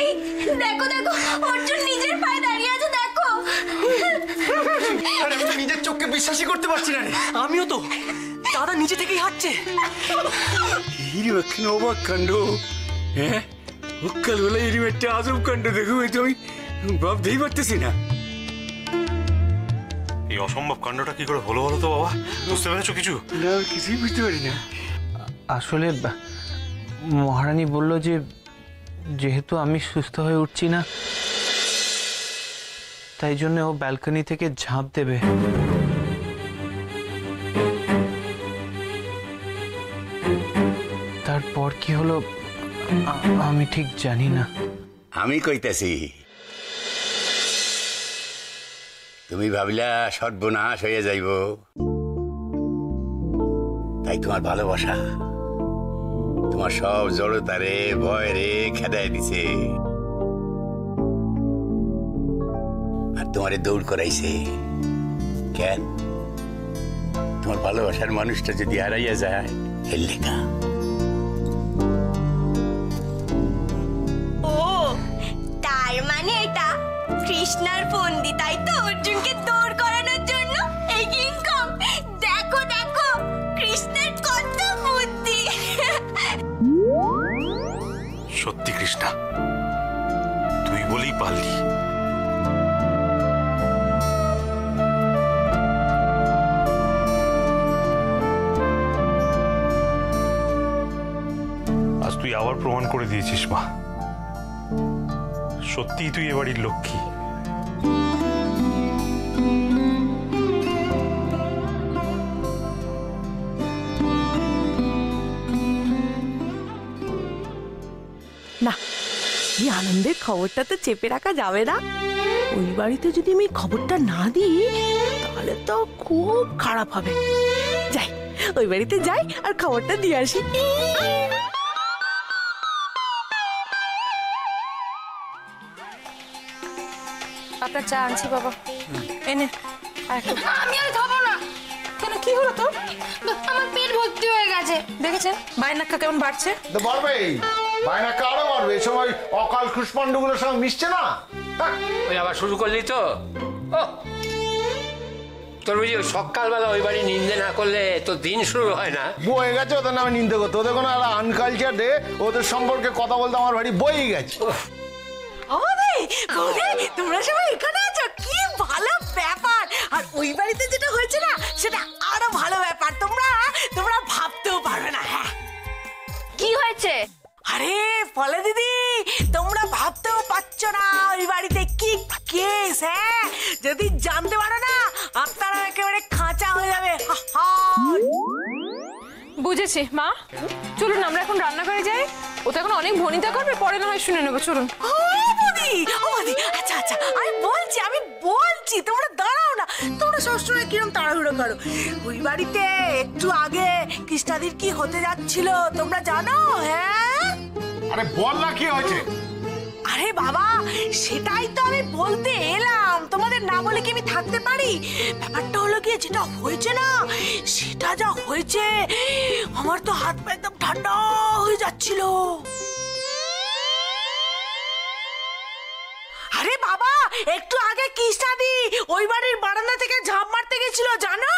এই দেখো দেখো, অর্জুন নিজের পায়ে দাঁড়িয়ে আছে, দেখো। আরে আমি তো নিজের চোখকে বিশ্বাসই করতে পারছি না রে। আমিও তো, দাদা নিচে থেকেই হাঁটছে। এরকম অবাক কাণ্ড, হ্যাঁ সকালবেলা এরকম একটা আজব কাণ্ড দেখবো, এই তো আমি ভাবতেই পারতেছি না। এই অসম্ভব কাণ্ডটা কি করে হলো বলো তো বাবা? বুঝতে পেরেছো কিছু? না, কিছুই বুঝতে পারি না। আসলে মহারানী বলল যে যেহেতু আমি সুস্থ হয়ে উঠছি না, তাই জন্য ও ব্যালকনি থেকে ঝাঁপ দেবে। তারপর কি হলো আমি ঠিক জানি না। আমি কইতাছি, তুমি ভাবিলা সর্বনাশ হয়ে যাইব, তাই তোমার ভালোবাসা তোমার সব জড়তারে ভয়রে খেদায় দিছে, আর তোমারে দৌড় করাইছে। কেন? তোমার ভালোবাসার মানুষটা যদি হারাইয়া যায় এর লেখা। ও তার মানে এটা কৃষ্ণার ফন্দি, তাই তো? অর্জুনকে দৌড় করানোর জন্য এই কিংকং। দেখো দেখো কৃষ্ণের কত বুদ্ধি। সত্যি কৃষ্ণা, তুই বলেই পারলি। আজ তুই আবার প্রমাণ করে দিয়েছিস মা, সত্যিই তুই এ বাড়ির লক্ষ্মী। না, এই আনন্দের খবরটা তো চেপে রাখা যাবে না। ওই বাড়িতে যদি আমি খবরটা না দিই তাহলে তো খুব খারাপ হবে। যাই, ওই বাড়িতে যাই আর খবরটা দিয়ে আসি। আপনার চা আনছি বাবা, এনে। আমি আর খাবো না। কেন, কি হলো তোর? আমার পেট ভর্তি হয়ে গেছে। দেখেছেন বাইনাক্কা কেমন বাড়ছে? তো বাড়বেই, বাইনাক্কা আরো বাড়বে। এই সময় অকাল কুষ্মাণ্ডগুলোর সঙ্গে মিশছে না। ওই আবার শুরু করলি তো। তোর বুঝি সকালবেলা ওই বাড়ি নিন্দে না করলে তো দিন শুরু হয় না। বয়ে গেছে ওদের নামে নিন্দে করতে। ওদের কোনো একটা আনকালচার ডে, ওদের সম্পর্কে কথা বলতে আমার বাড়ি বয়েই গেছে। তোমরা সবাই এখানে আছো, কি ভালো ব্যাপার। আর ওই বাড়িতে যেটা হয়েছে না, সেটা আরো ভালো ব্যাপার। তোমরা ভাবতেও পারবে না। হ্যাঁ, কি হয়েছে? আরে ফলে দিদি, তোমরা ভাবতেও পারছো না ওই বাড়িতে কি কেস। হ্যাঁ, যদি জানতে পারো না আপনারা একেবারে খাঁচা হয়ে যাবে। বুঝেছি মা, চলুন আমরা এখন রান্নাঘরে যাই। ও তো এখন অনেক ভনিতা করবে, পরে না হয় শুনে নেবো। চলুন। আচ্ছা আচ্ছা, আমি বলছি তোমরা দাঁড়াও না। তোমরা সবসময় কিরম তাড়াহুড়ো করো। ওই বাড়িতে একটু আগে কৃষ্ণাদির কি হতে যাচ্ছিল তোমরা জানো? হ্যাঁ, আরে বল না, কি হয়েছে? আরে বাবা, সেটাই তো আমি বলতে এলাম। তোমাদের না বলে কি আমি থাকতে পারি? ব্যাপারটা হলো গিয়ে যেটা হয়েছে না, সেটা যা হয়েছে আমার তো হাত পা একদম ঠান্ডা হয়ে যাচ্ছিল। আরে বাবা, একটু আগে কৃষ্ণাদি ওই বাড়ির বারান্দা থেকে ঝাঁপ মারতে গেছিল, জানো?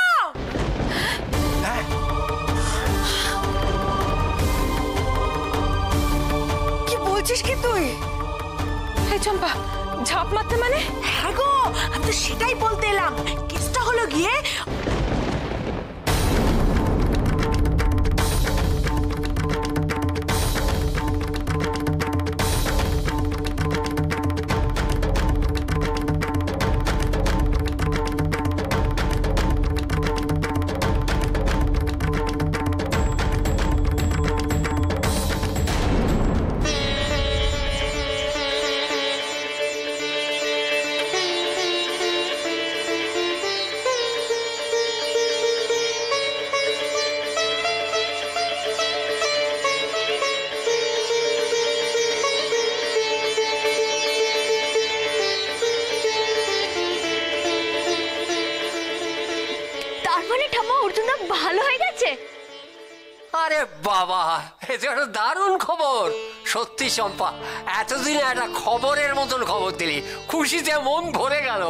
কি বলছিস কি তুই? এই চম্পা, ঝাঁপ মারতে মানে? হ্যাঁ গো, আমি তো সেটাই বলতে এলাম। কেসটা হলো গিয়ে আরে বাবা, এ তো একটা দারুণ খবর। সত্যি চম্পা, এতদিনে একটা খবরের মতন খবর দিলি, খুশিতে মন ভরে গেল।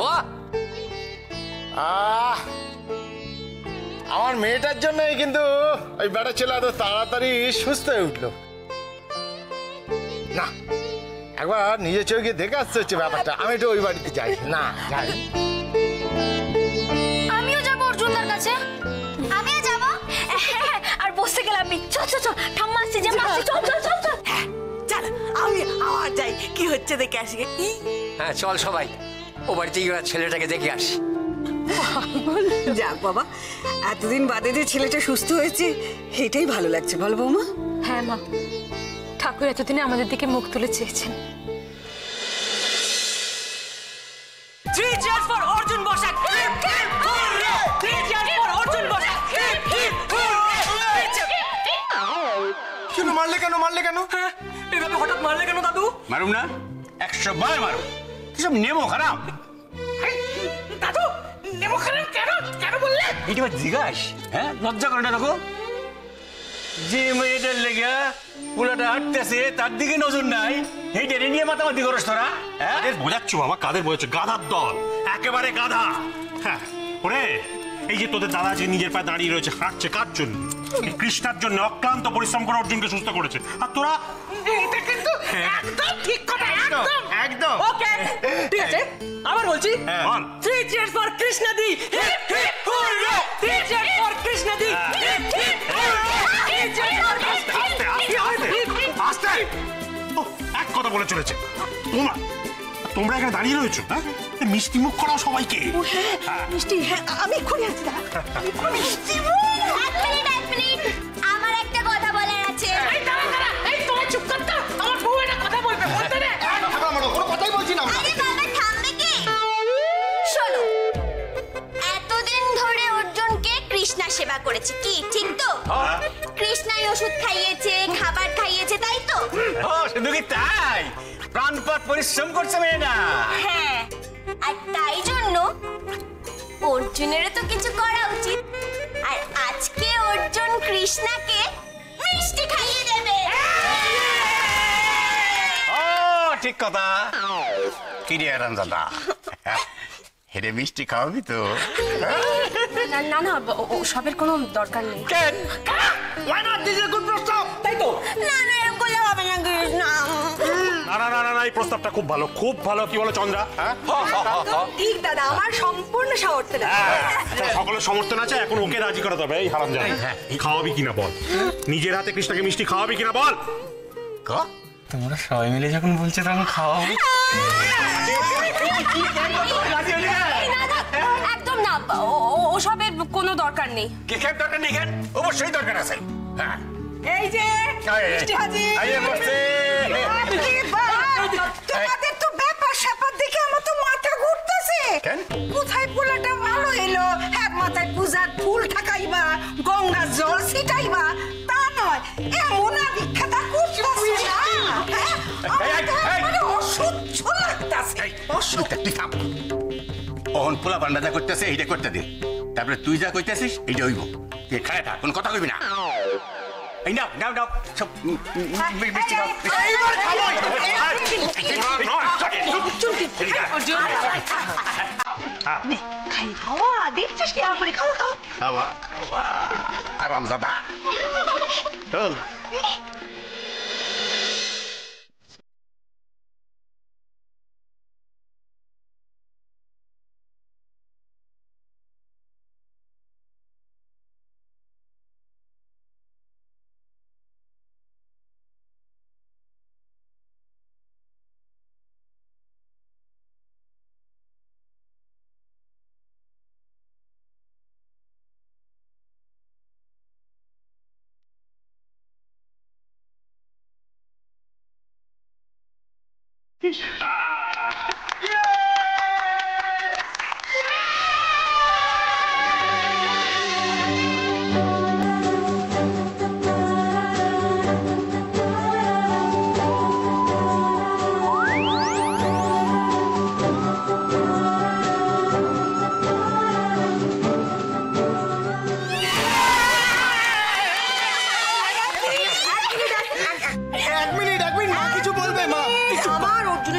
আমার মেয়েটার জন্যই কিন্তু ওই বেটা ছেলে এত তাড়াতাড়ি সুস্থ হয়ে উঠলো। না, একবার নিজের চোখে দেখে আসতে হচ্ছে ব্যাপারটা। আমি একটু ওই বাড়িতে যাই। না, যাই। আমিও যাবো অর্জুনদার কাছে। আমিও যাবো। আর বসতে গেলাম আমি। চল চল চল, ঠাম্মা আসছে, যে মাসি, চল চল চল চল। চল আমি আবার যাই, কি হচ্ছে দেখে আসি। হ্যাঁ চল সবাই, ও বাড়িতে গিয়ে ছেলেটাকে দেখে আসি। যাক বাবা, এতদিন বাদে যে ছেলেটা সুস্থ হয়েছে এটাই ভালো লাগছে, বল বৌমা? হ্যাঁ মা, ঠাকুর এতদিনে আমাদের দিকে মুখ তুলে চেয়েছেন। Three cheers for Arjun Basak. Three cheers for Arjun Basak. কেন মারলে কেন? মারলে কেন? হ্যাঁ, এভাবে হঠাৎ মারলে কেন দাদু? মারুম না, 100 বার মারুম। কিসব নেমো খারাপ দাদু, নেমো খারাপ কেন? কেন বললে? এটা জিজ্ঞাস, হ্যাঁ? লজ্জা করে না দেখো, যে মেয়েটার লেগে পুলাটা আটতেছে তার দিকে নজর নাই, এইটা নিয়ে মাতামাতি করস তোরা? কাদের বোঝাচ্ছ বাবা, কাদের বোঝাচ্ছ? গাধার দল, একেবারে গাধা। হ্যাঁ ওরে, এই যে তোদের দাদা যে নিজের পায়ে দাঁড়িয়ে রয়েছে, হাঁটছে কার জন্য? কৃষ্ণার জন্য অক্লান্ত পরিশ্রম করে অর্জুনকে সুস্থ করেছে। আর তোরা এটা কিন্তু একদম ঠিক কথা, একদম একদম। ওকে, ঠিক আছে, আবার বলছি। বল। Three cheers for কৃষ্ণাদি। Hip hip hooray! Three cheers for কৃষ্ণাদি। Hip hip hooray! Three cheers for আস্তে আস্তে আস্তে। ও, এক কথা বলে চলেছে। তোমরা এখানে দাঁড়িয়ে রয়েছো, হ্যাঁ? মিষ্টি মুখ করাও সবাইকে। মিষ্টি, হ্যাঁ আমি এক্ষুনি আসছি। এক মিনিট, আমার একটা কথা বলার আছে। এই তোমার চুপ কর তো, আমার বউ একটা কথা বলবে, বলতে দে। কোনো কথাই বলছি না। আরে বাবা, থামবে কি? শোনো, এতদিন ধরে অর্জুনকে কৃষ্ণা সেবা করেছে, কি ঠিক তো? কৃষ্ণাই ওষুধ খাইয়েছে, খাবার খাইয়েছে, তাই তো? ও শুধু কি তাই? প্রাণপাত পরিশ্রম করছে মেয়েটা। হ্যাঁ, আর তাই জন্য অর্জুনেরও তো কিছু করা উচিত। আর আজকে অর্জুন কৃষ্ণাকে মিষ্টি খাইয়ে দেবে। ও ঠিক কথা। কি রে রামদাদা, হেরে মিষ্টি খাওয়াবি তো? না না না, সবের কোনো দরকার নেই। কেন? Why not? This is a good প্রস্তাব। তাই তো? না না, এরকম করলে হবে না কৃষ্ণা। না না না না, এই প্রস্তাবটা খুব ভালো, খুব ভালো। কি বলো চন্দ্রা? হ্যাঁ, ঠিক দাদা, আমার সম্পূর্ণ সামর্থ্য আছে। সকলের সমর্থন আছে। এখন ওকে রাজি করাতে হবে। এই হারামজাদা, খাওয়াবি কিনা বল? নিজের হাতে কৃষ্ণাকে মিষ্টি খাওয়াবি কিনা বল? তোমরা সবাই মিলে যখন বলছো তখন খাওয়াবো। একদম না, ওসবের কোনো দরকার নেই। কে খেয়ে দরকার নেই? কেন? অবশ্যই দরকার আছে। হ্যাঁ, এই যে মিষ্টি হাজির। আইয়ে বসে। তোমাদের তো ব্যাপার স্যাপার দেখে আমার তো মাথা ঘুরতেছে। কেন? কোথায় পোলাটা ভালো এলো, এক মাথায় পূজার ফুল ঠাকাইবা, গঙ্গার জল ছিটাইবা, তা নয় এমন বিখ্যাত করতেছে না। মানে অসহ্য লাগতেছে। তুই থাম। অহন পোলা বান্ডা যা করতেছে এইটা করতে দে, তারপরে তুই যা কইতেছিস এইটা হইব। তুই খায় থাক, কোন কথা কইবি না। এই নাও নাও নাও সব মিষ্টি খাও। এইবার খাবো। খাওয়া দেখছিস কি আমার খাওয়া খাওয়া। খাওয়া আরামজাদা চল।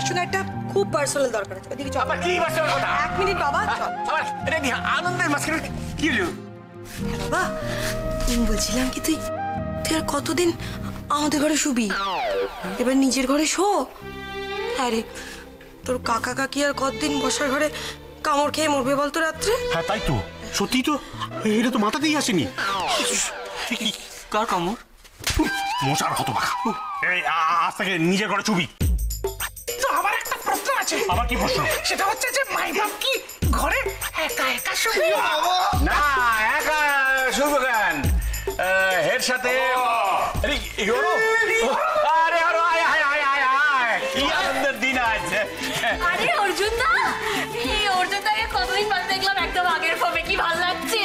সঙ্গে একটা খুব পার্সোনাল দরকার আছে। ওদিকে চল। আবার কি বাসা কথা? 1 মিনিট বাবা, চল। আবার এটা কি আনন্দের মাঝখানে কি হলো? বাবা বলছিলাম কি তুই আর কতদিন আমাদের ঘরে শুবি? এবার নিজের ঘরে শো। আরে তোর কাকা কাকি আর কতদিন বসার ঘরে কামড় খেয়ে মরবে বলতো রাত্রে? হ্যাঁ তাই তো, সত্যি তো, এটা তো মাথাতেই আসেনি। কার কামড়? মশার হতো বাঘা। এই আজ থেকে নিজের ঘরে চুবি। তো আমার একটা প্রশ্ন আছে। আবার কি প্রশ্ন? সেটা হচ্ছে যে মাই বাপ কি ঘরে একা একা শুবে? না একা শুভ গান এর সাথে আরে ইগোরো আরে আরে আয় আয় আয় আয় আয় কি আনন্দের দিন আছে। আরে অর্জুন দা, এই অর্জুন দাকে কতদিন বাদে দেখলাম, একদম আগের ফর্মে, কি ভালো লাগছে।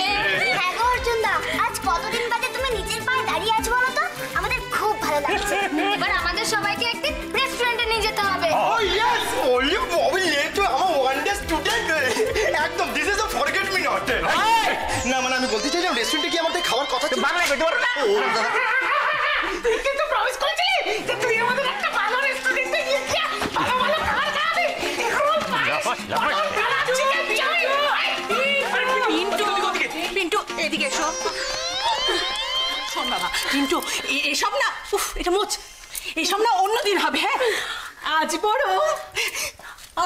হ্যাঁ গো অর্জুন দা, আজ কতদিন বাদে তুমি নিজের পায়ে দাঁড়িয়ে আছো বলো তো? আমাদের খুব ভালো লাগছে। এবার আমাদের সবাইকে একদিন রেস্টুরেন্টে নিয়ে যেতে হবে। Oh yes, only Bobby late আমার ওয়ান ডে স্টুডেন্ট। একদম this is a forget me not. না মানে আমি বলতে চাইলাম রেস্টুরেন্টে কি আমাদের খাওয়ার কথা ছিল? বাংলায় কইতে পারো না? তুই কিন্তু প্রমিস করেছিলি যে তুই আমাদের একটা ভালো রেস্টুরেন্টে নিয়ে যা, ভালো ভালো খাবার খাওয়াবি। পিন্টু এদিকে এসো। শোন বাবা, পিন্টু এসব না, উফ, এটা মোচ, এসব না অন্যদিন হবে। হ্যাঁ আজ বড়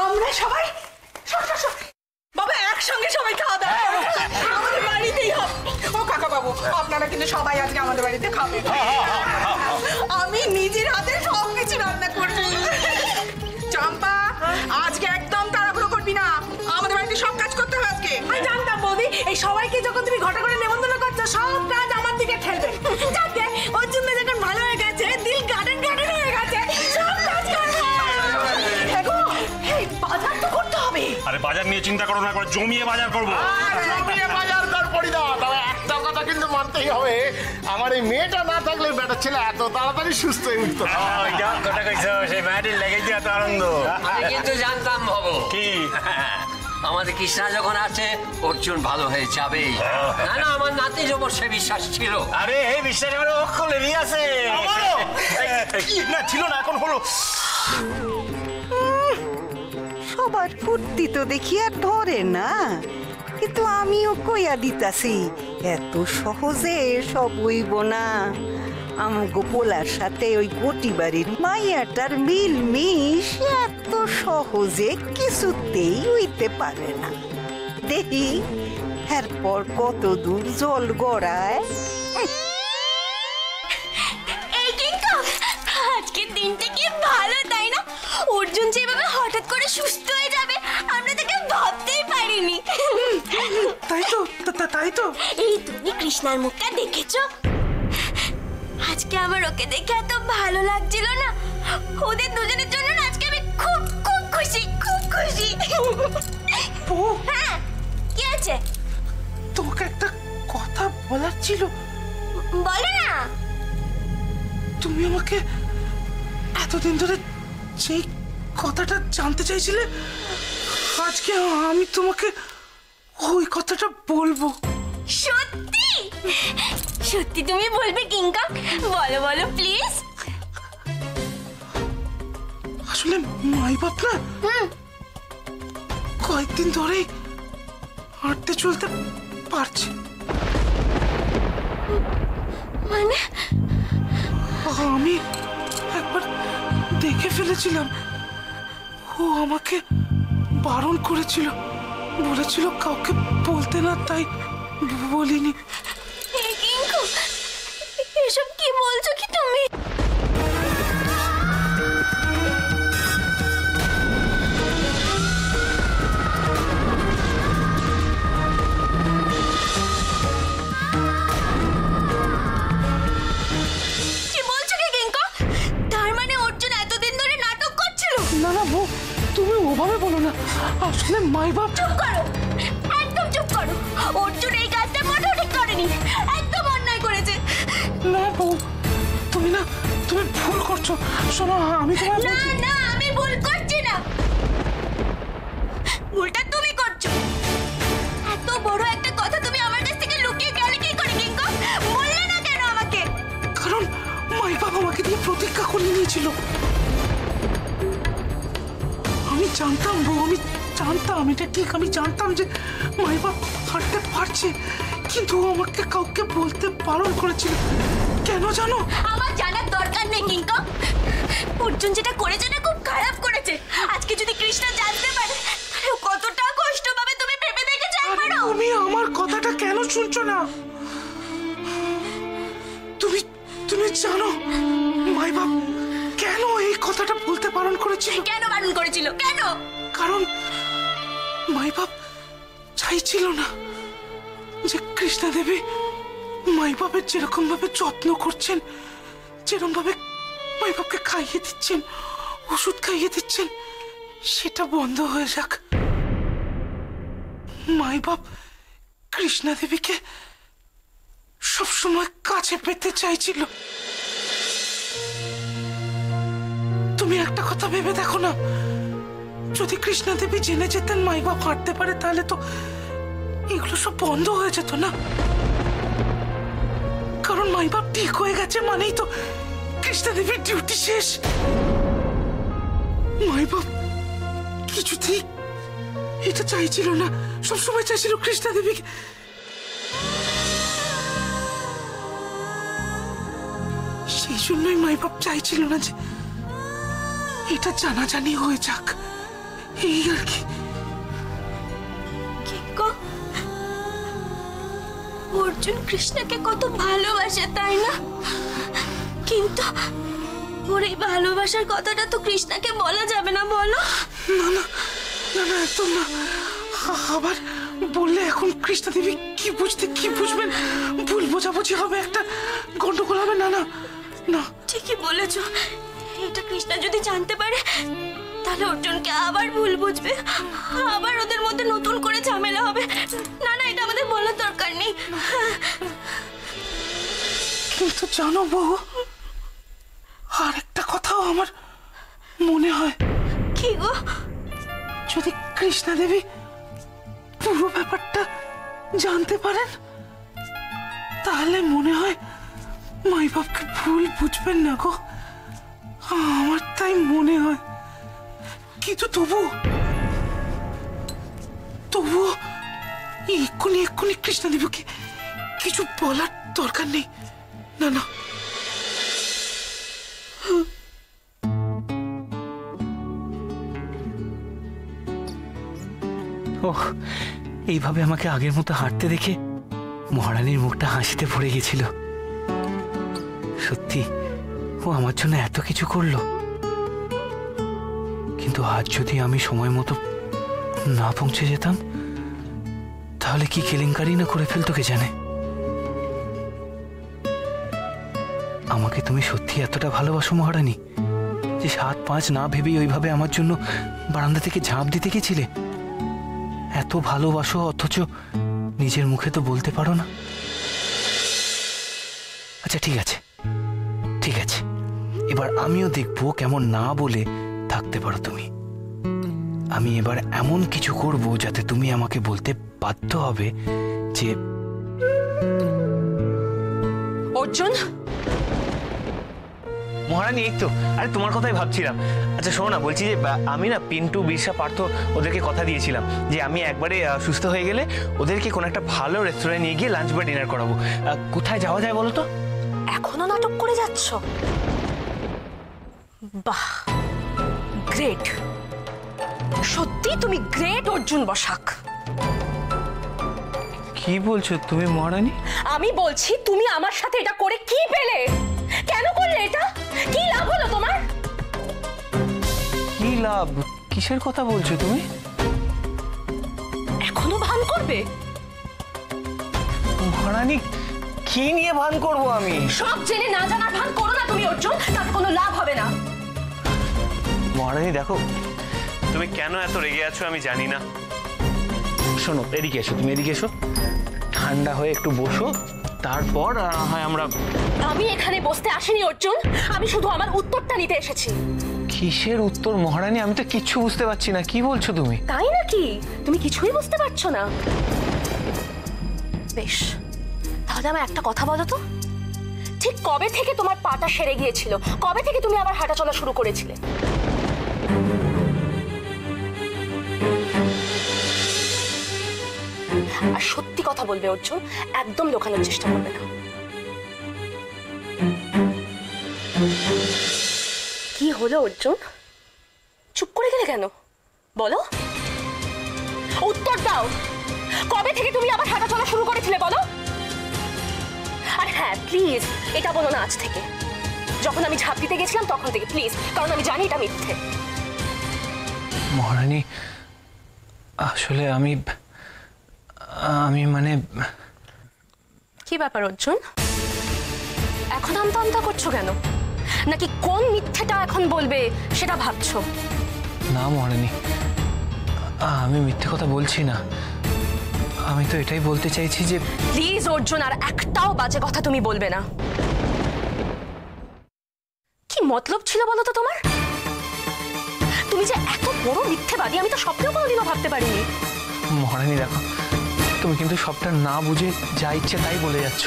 আমরা সবাই বাবা একসঙ্গে সবাই খাওয়া দাওয়া আমাদের বাড়িতেই হবে। ও কাকা বাবু, আপনারা কিন্তু সবাই আজকে আমাদের বাড়িতে খাবেন। আমি নিজের হাতে সবকিছু রান্না করবো। চম্পা, আজকে একদম তাড়াহুড়ো করবি না, আমাদের বাড়িতে সব কাজ করতে হবে আজকে। আমি জানতাম বৌদি, এই সবাইকে যখন তুমি ঘটা করে নেমন্তন্ন করছো, সব কাজ আমার দিকে ঠেলবে। যাতে ওর জন্য যখন ভালো হয়ে গেছে, দিল গার্ডেন গার্ডেন হয়ে গেছে, সব কাজ করবে। বাজার তো করতে হবে। আরে বাজার নিয়ে চিন্তা করো না, করে জমিয়ে বাজার করবো। জমিয়ে বাজার কর পড়িদা। তবে একটা কথা কিন্তু মানতেই হবে, আমার এই মেয়েটা না থাকলে বেটা ছেলে এত তাড়াতাড়ি সুস্থ হয়ে উঠতো না। কথা কইছো সেই মাটির লেগেছে এত আনন্দ। আমি কিন্তু জানতাম ভাবো কি আমাদের কৃষ্ণা যখন আছে অর্জুন ভালো হয়ে যাবে। না না, আমার নাতির ওপর সে বিশ্বাস ছিল। আরে এই বিশ্বাস আমার অক্ষলেরই আছে। আমারও না ছিল না, এখন হলো। সবার ফুর্তি তো দেখি আর ধরে না, কিন্তু আমিও কইয়া দিতাছি এত সহজে সব হইব না। আমগো পোলার সাথে ওই কোটি বাড়ির মাইয়াটার মিলমিশ এত সহজে কিছুতেই হইতে পারে না। দেখি এরপর কত দূর জল গড়ায়। এই কিন্তু আজকের দিনটা কি ভালো, তাই না? অর্জুন যেভাবে হঠাৎ করে সুস্থ হয়ে যাবে আমরা তাকে ভাবতেই পারিনি। তাই তো, তাই তো। এই তুমি কৃষ্ণার মুখটা দেখেছো? আজকে আমার ওকে দেখে এত ভালো লাগছিল না। ওদের দুজনের জন্য না আজকে আমি খুব খুব খুশি, খুব খুশি। হ্যাঁ, কি আছে? তোমাকে একটা কথা বলার ছিল। বলো না। তুমি আমাকে এতদিন ধরে যে কথাটা জানতে চাইছিলে, আজকে আমি তোমাকে ওই কথাটা বলবো। সত্যি সত্যি তুমি বলবে কিংকং? বলো বলো প্লিজ। আসলে মাই বাপ না কয়েকদিন ধরেই হাঁটতে চলতে পারছে। মানে আমি একবার দেখে ফেলেছিলাম, ও আমাকে বারণ করেছিল, বলেছিল কাউকে বলতে না, তাই বলিনি। কিংকং, এসব কি বলছো কি তুমি? কি বলছো কি কিংকং? তার মানে অর্জুন এতদিন ধরে নাটক করছিল? না না বউ, তুমি ওভাবে বলো না। আসলে মাই বাপ। চুপ করো, একদম চুপ করো। অর্জুন এই কাজটা মোটেও ঠিক করেনি, একদম অন্যায় করেছে। না বউ, তুমি ভুল করছো। শোনো, আমি তোমায় না বলছি। না, আমি ভুল করছি না, ভুলটা তুমি করছো। এত বড় একটা কথা তুমি আমার কাছ থেকে লুকিয়ে গেলে কি করে কিংকং? বললে না কেন আমাকে? কারণ মাই বাপ আমাকে দিয়ে প্রতিজ্ঞা করে নিয়েছিল। আমি জানতাম বউ, আমি জানতাম এটা ঠিক, আমি জানতাম যে মাই বাপ হাঁটতে পারছে, কিন্তু ও আমাকে কাউকে বলতে বারণ করেছিল। কেন জানো? আমার জানার দরকার নেই কিংকং। অর্জুন যেটা করেছে না খুব খারাপ করেছে। আজকে যদি কৃষ্ণ জানতে পারে তাহলে ও কতটা কষ্ট পাবে তুমি ভেবে দেখেছো একবারও? তুমি আমার কথাটা কেন শুনছো না? তুমি তুমি জানো মাই বাপ কেন এই কথাটা বলতে বারণ করেছিল? কেন বারণ করেছিল? কেন? কারণ মাই বাপ চাইছিল না যে কৃষ্ণা দেবী মাই বাপের যেরকম ভাবে যত্ন করছেন, যেরকম ভাবে মাই বাপকে খাইয়ে দিচ্ছেন, ওষুধ খাইয়ে দিচ্ছেন, সেটা বন্ধ হয়ে যাক। মাই বাপ কৃষ্ণা দেবীকে সবসময় কাছে পেতে চাইছিল। তুমি একটা কথা ভেবে দেখো না, যদি কৃষ্ণা দেবী জেনে যেতেন মাই বাপ হাঁটতে পারে তাহলে তো এগুলো সব বন্ধ হয়ে যেত না। কারণ মাই বাপ ঠিক হয়ে গেছে মানেই তো কৃষ্ণা দেবীর ডিউটি শেষ। মাই বাপ কিছুতেই এটা চাইছিল না, সবসময় চাইছিল কৃষ্ণা দেবীকে। সেই জন্যই মাই বাপ চাইছিল না যে এটা জানাজানি হয়ে যাক, এই আর কি। অর্জুন কৃষ্ণকে কত ভালোবাসে তাই না? কিন্তু ওর এই ভালোবাসার কথাটা তো কৃষ্ণাকে বলা যাবে না, বলো? না না না না, একদম না। আবার বললে এখন কৃষ্ণা দেবী কি বুঝবেন, ভুল বোঝাবুঝি হবে, একটা গন্ডগোল হবে। না না না, ঠিকই বলেছো। এটা কৃষ্ণা যদি জানতে পারে তাহলে অর্জুনকে আবার ভুল বুঝবে, আবার ওদের মধ্যে নতুন করে ঝামেলা হবে। না না, এটা আমাদের বলার দরকার নেই। কিন্তু জানো বউ, আর একটা কথাও আমার মনে হয়। কি গো? যদি কৃষ্ণা দেবী পুরো ব্যাপারটা জানতে পারেন তাহলে মনে হয় মাই বাপকে ভুল বুঝবেন না গো, আমার তাই মনে হয়। কিন্তু তবু এক্ষুনি কৃষ্ণা দেবীকে কিছু বলার দরকার নেই। না না, ওহ, এইভাবে আমাকে আগের মতো হাঁটতে দেখে মহারানীর মুখটা হাসিতে ভরে গেছিল। সত্যি ও আমার জন্য এত কিছু করলো, কিন্তু আজ যদি আমি সময় মতো না পৌঁছে যেতাম তাহলে কি কেলেঙ্কারি না করে ফেলতো কে জানে। আমাকে তুমি সত্যি এতটা ভালোবাসো মহারানী যে 7-5 না ভেবেই ওইভাবে আমার জন্য বারান্দা থেকে ঝাঁপ দিতে গেছিলে? এত ভালোবাসো অথচ নিজের মুখে তো বলতে পারো না। আচ্ছা ঠিক আছে, এবার আমিও দেখবো কেমন না বলে থাকতে পারো তুমি। আমি এবার এমন কিছু করব যাতে তুমি আমাকে বলতে বাধ্য হবে যে অর্জুন। মহারানী এই তো, আরে তোমার কথাই ভাবছিলাম। আচ্ছা শোনো না, বলছি যে আমি না পিন্টু, বিরসা, পার্থ ওদেরকে কথা দিয়েছিলাম যে আমি একবারে সুস্থ হয়ে গেলে ওদেরকে কোনো একটা ভালো রেস্টুরেন্টে নিয়ে গিয়ে লাঞ্চ বা ডিনার করাবো। কোথায় যাওয়া যায় বলো তো? এখনো নাটক করে যাচ্ছ? বাহ, গ্রেট, সত্যি তুমি গ্রেট অর্জুন বসাক। কি বলছো তুমি মহারানী? আমি বলছি তুমি আমার সাথে এটা করে কি পেলে? কেন করলে এটা? কি লাভ হলো তোমার? কি লাভ? কিসের কথা বলছো তুমি? এখনো ভান করবে? মহারানী কি নিয়ে ভান করব আমি? সব জেনে না জানার ভান করো না তুমি অর্জুন, তার কোনো লাভ হবে না। মহারানী দেখো, তুমি কেন এত রেগে আছো আমি জানি না। শোনো, এদিকে এসো, তুমি এদিকে এসো, ঠান্ডা হয়ে একটু বসো, তারপর হয় আমরা। আমি এখানে বসতে আসিনি অর্জুন, আমি শুধু আমার উত্তরটা নিতে এসেছি। কিসের উত্তর মহারানী? আমি তো কিচ্ছু বুঝতে পারছি না, কি বলছো তুমি? তাই নাকি? তুমি কিছুই বুঝতে পারছো না? বেশ, তাহলে আমার একটা কথা বলো তো, ঠিক কবে থেকে তোমার পাটা সেরে গিয়েছিল? কবে থেকে তুমি আবার হাঁটা চলা শুরু করেছিলে? আর সত্যি কথা বলবে অর্জুন, একদম লুকানোর চেষ্টা করবে না। কি হলো অর্জুন, চুপ করে গেলে কেন? বলো, উত্তর দাও। কবে থেকে তুমি আবার হাঁটা চলা শুরু করেছিলে বলো? আর হ্যাঁ, প্লিজ এটা বলো না আজ থেকে, যখন আমি ঝাঁপ দিতে গেছিলাম তখন থেকে, প্লিজ, কারণ আমি জানি এটা মিথ্যে। মহারানী, আসলে আমি মানে কি ব্যাপার অর্জুন, এখন আমতা আমতা করছো কেন? নাকি কোন মিথ্যেটা এখন বলবে সেটা ভাবছো? না মহারানী, আমি মিথ্যে কথা বলছি না। আমি তো এটাই বলতে চাইছি যে প্লিজ অর্জুন, আর একটাও বাজে কথা তুমি বলবে না। কি মতলব ছিল বলো তো তোমার? তুমি যে এত বড় মিথ্যেবাদী আমি তো স্বপ্নেও কোনোদিনও ভাবতে পারিনি। মহারানী দেখো, তুমি কিন্তু সবটা না বুঝে যা ইচ্ছে তাই বলে যাচ্ছ।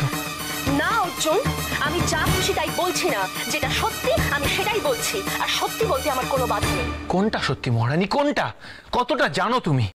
না অর্জুন, আমি যা খুশি তাই বলছি না, যেটা সত্যি আমি সেটাই বলছি, আর সত্যি বলতে আমার কোনো বাধা নেই। কোনটা সত্যি মহারানী, কোনটা? কতটা জানো তুমি?